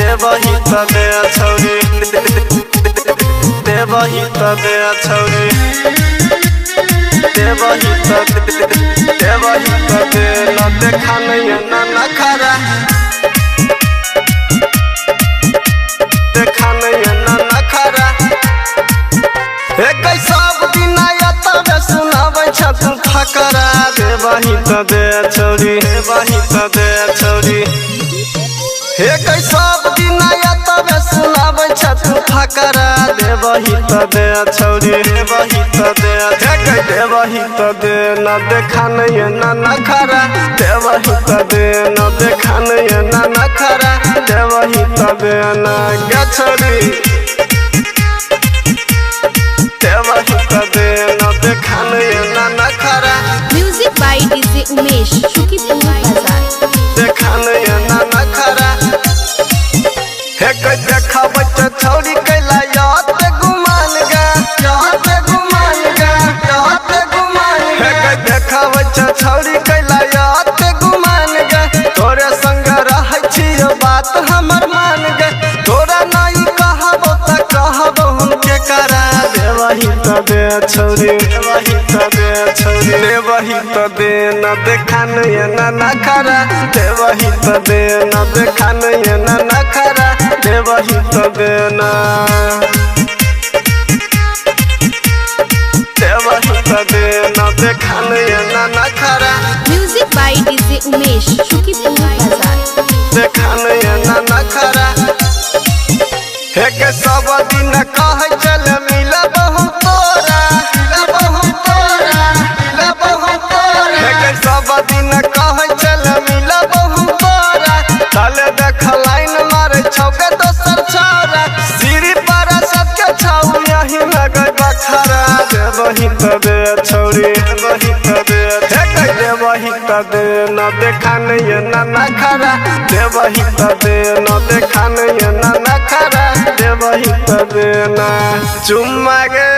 देवही तबे छौरी देवही तबे छौरी देवही तबे न देखा नहीं ना नखरा देखा नहीं ना नखरा एक सब दिन तबे सुनाबै छथु फकरा देवही तबे छौरी देवही तबे छौरी एक सब दिन तबे सुनाबै छथु फकरा देवही तबे छौरी देवही तबे देवही तबे न देखा नहीं ना नखरा देवही तबे न देखा नहीं ना नखरा देवही तबे न गे छौरी देवही तबे न देखा नहीं ना नखरा music by DJ Umesh Shukipur बाजार देखा नहीं ना नखरा एक देखा बच्चा छौरी कैला याद गुमान गा याद गुमान गा याद गुमान एक देखा बच्चा छौरी कैला याद गुमान गा तोरे संग रहै छियो बात हमर मान गा तोरा नहीं कहबो त कहबो हम के करा देवही तबे छौरी देवही तबे छौरी देवही तबे न देखा नहीं ना नखरा देवही तबे न देखा नहीं ना नखरा देवही तबे न देवही तबे न देखा नहीं ना नखरा music by DJ Umesh Shukipur बाजार देखा नहीं ना नखरा एक सब दिन कह चल मिलब हम तोरा मिलब हम तोरा मिलब हम तोरा एक सब दिन कह चल मिलब हम तोरा चल देख लाइन मारे छौके दोसर छौरा सीढ़ी पर सबके छौ यही लगै बखरा देवही तबे छौरी देवही तबे देवही तबे न देखा नहीं ना नखरा देवही तबे न देखा नहीं ना नखरा देवही तबे न चुम्मा गे।